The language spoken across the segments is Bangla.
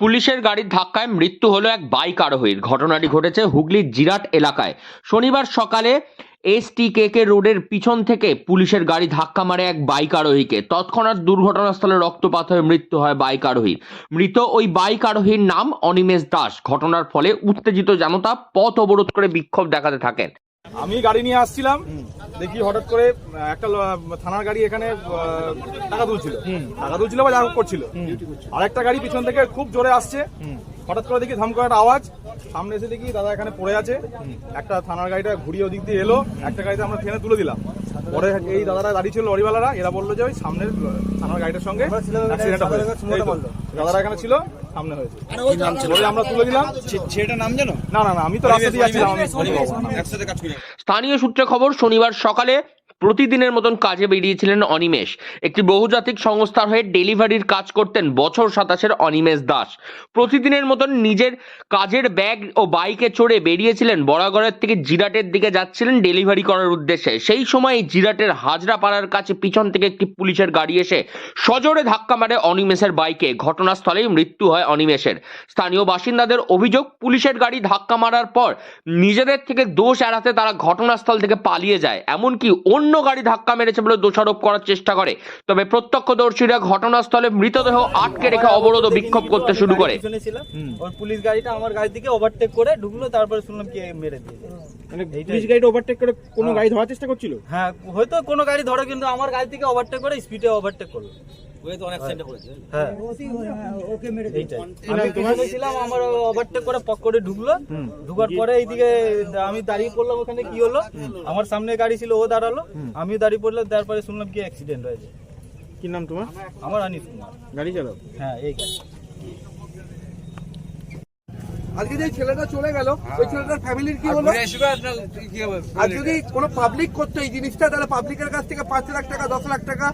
পুলিশের গাড়ির ধাক্কায় মৃত্যু হলো এক বাইক আরোহীর। ঘটনাটি ঘটেছে হুগলির জিরাট এলাকায়। শনিবার সকালে এসটিকেকে রোডের পিছন থেকে পুলিশের গাড়ি ধাক্কা মারে এক বাইক আরোহীকে। তৎক্ষণাৎ দুর্ঘটনাস্থলে রক্তপাত হয়ে মৃত্যু হয় বাইক আরোহীর। মৃত ওই বাইক আরোহীর নাম অনিমেষ দাস। ঘটনার ফলে উত্তেজিত জনতা পথ অবরোধ করে বিক্ষোভ দেখাতে থাকেন। আমি গাড়ি নিয়ে আসছিলাম, দেখি হঠাৎ করে একটা থানার গাড়ি এখানে টাকা তুলছিল বা যা করছিল, আর একটা গাড়ি পিছন থেকে খুব জোরে আসছে। হঠাৎ করে দেখি ধাম করে একটা আওয়াজ, সামনে এসে দেখি দাদা এখানে পড়ে আছে। একটা থানার গাড়িটা ঘুরিয়ে ওদিক দিয়ে এলো, একটা গাড়িতে আমরা ট্রেনে তুলে দিলাম। পরে এই দাদারা দাঁড়িয়ে ছিল লরিওয়ালারা, এরা বললো যে ওই সামনের থানার গাড়িটার সঙ্গে অ্যাক্সিডেন্টটা হয়েছে। দাদারা এখানে ছিল, সামনে হয়েছে, আমরা তুলে দিলাম। সেটা নাম জানো? না না না, আমি তো রাস্তা দিয়ে আসছিলাম। স্থানীয় সূত্রে খবর, শনিবার সকালে প্রতিদিনের মতন কাজে বেরিয়েছিলেন অনিমেষ। একটি বহুজাতিক সংস্থার হয়ে ডেলিভারির কাজ করতেন বছর 27-এর অনিমেষ দাস। প্রতিদিনের মতন নিজের কাজের ব্যাগ ও বাইকে চড়ে বেরিয়েছিলেন। বড়াগড়ের থেকে জিরাটের দিকে যাচ্ছিলেন ডেলিভারি করার উদ্দেশ্যে। সেই সময় জিরাটের হাজরাপাড়ার কাছে পিছন থেকে একটি পুলিশের গাড়ি এসে সজোরে ধাক্কা মারে অনিমেষের বাইকে। ঘটনাস্থলেই মৃত্যু হয় অনিমেষের। স্থানীয় বাসিন্দাদের অভিযোগ, পুলিশের গাড়ি ধাক্কা মারার পর নিজেদের থেকে দোষ এড়াতে তারা ঘটনাস্থল থেকে পালিয়ে যায়, এমনকি অন্য গাড়ি ধাক্কা মেরেছে বলে দোষারোপ করার চেষ্টা করে। তবে প্রত্যক্ষদর্শীরা ঘটনাস্থলে মৃতদেহ আটকে রেখে অবরোধ ও বিক্ষোভ করতে শুরু করে। ওর পুলিশ গাড়িটা আমার গাড়ি থেকে ওভারটেক করে ঢুকলো, তারপরে শুনলাম কি মেরে দিয়েছে। মানে পুলিশ গাড়িটা ওভারটেক করে কোনো গাড়ি ধরার চেষ্টা করছিল? হ্যাঁ, হয়তো কোনো গাড়ি ধরে, কিন্তু আমার গাড়ি থেকে ওভারটেক করে স্পিডে ওভারটেক করলো। হ্যাঁ, আমি ছিলাম, আমার ওভারটেক করে পকেটে ঢুকলো। ঢুকার পরে এইদিকে আমি দাঁড়িয়ে পড়লাম। ওখানে কি হলো, আমার সামনে গাড়ি ছিল, ও দাঁড়ালো, আমিও দাঁড়িয়ে পড়লাম। তারপরে শুনলাম কি অ্যাক্সিডেন্ট হয়েছে। কি নাম তোমার? আমার আনিস কুমার, গাড়ি চালক। হ্যাঁ, এই গাড়ি। আজকে যে ছেলেটা চলে গেল, ওই ছেলেটার ফ্যামিলির কি হলো? আর যদি কোনো পাবলিক করতো এই জিনিসটা, তাহলে পাবলিকের কাছ থেকে 5 লাখ টাকা 10 লাখ টাকা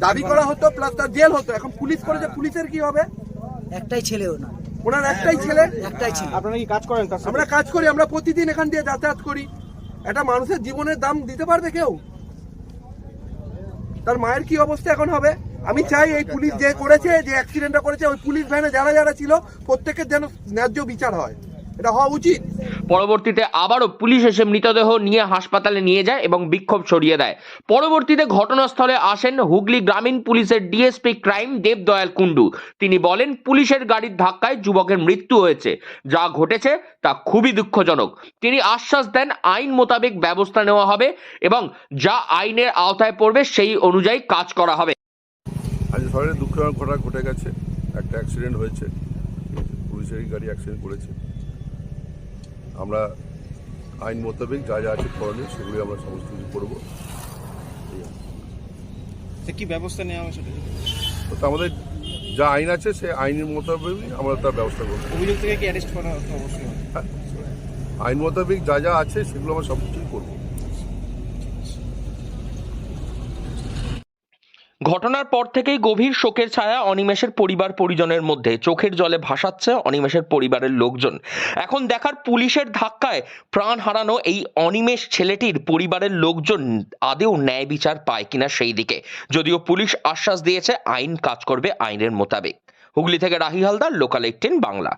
দাবি করা হতো, প্লাস তার জেল হতো। এখন পুলিশ করেছে, পুলিশের কি হবে? একটাই ছেলেও না, ওনার একটাই ছেলে। আপনারা কি কাজ করেন? আমরা কাজ করি, আমরা প্রতিদিন এখান দিয়ে যাতায়াত করি। একটা মানুষের জীবনের দাম দিতে পারবে কেউ? তার মায়ের কি অবস্থা এখন হবে? আমি চাই এই পুলিশ যে করেছে, যে অ্যাক্সিডেন্টটা করেছে, ওই পুলিশ ভ্যানে যারা যারা ছিল প্রত্যেকের যেন ন্যায্য বিচার হয়, এটা হওয়া উচিত। পরবর্তীতে আবারও পুলিশ এসে মৃতদেহ নিয়ে হাসপাতালে নিয়ে যায় এবং বিক্ষোভ সরিয়ে দেয়। পরবর্তীতে ঘটনাস্থলে আসেন হুগলি গ্রামীণ পুলিশের ডিএসপি ক্রাইম দেবদয়াল কুন্ডু। তিনি বলেন, পুলিশের গাড়ির ধাক্কায় যুবকের মৃত্যু হয়েছে। যা ঘটেছে তা খুবই দুঃখজনক। তিনি আশ্বাস দেন, আইন মোতাবেক ব্যবস্থা নেওয়া হবে এবং যা আইনের আওতায় পড়বে সেই অনুযায়ী কাজ করা হবে। আজ শহরে দুঃখজনক ঘটনা ঘটে গেছে। একটা অ্যাক্সিডেন্ট হয়েছে, পুলিশেরই গাড়ি অ্যাক্সিডেন্ট করেছে। আমরা আইন মোতাবেক যা যা আছে করণীয় সেগুলি আমরা সমস্ত কিছু করবো। কি ব্যবস্থা নেওয়া হবে? তো আমাদের যা আইন আছে সেই আইনের মোতাবেকই আমরা তার ব্যবস্থা করবো। অভিযোগ থেকে কি অ্যারেস্ট করা হবে? অবশ্যই আইন মোতাবেক যা যা আছে সেগুলো আমরা সব কিছুই করবো। ঘটনার পর থেকেই গভীর শোকের ছায়া অনিমেষের পরিবার পরিজনের মধ্যে। চোখের জলে ভাসাচ্ছে অনিমেষের পরিবারের লোকজন। এখন দেখার, পুলিশের ধাক্কায় প্রাণ হারানো এই অনিমেষ ছেলেটির পরিবারের লোকজন আদেও ন্যায় বিচার পায় কিনা সেই দিকে। যদিও পুলিশ আশ্বাস দিয়েছে আইন কাজ করবে আইনের মোতাবেক। হুগলি থেকে রাহি হালদার, লোকাল 18 বাংলা।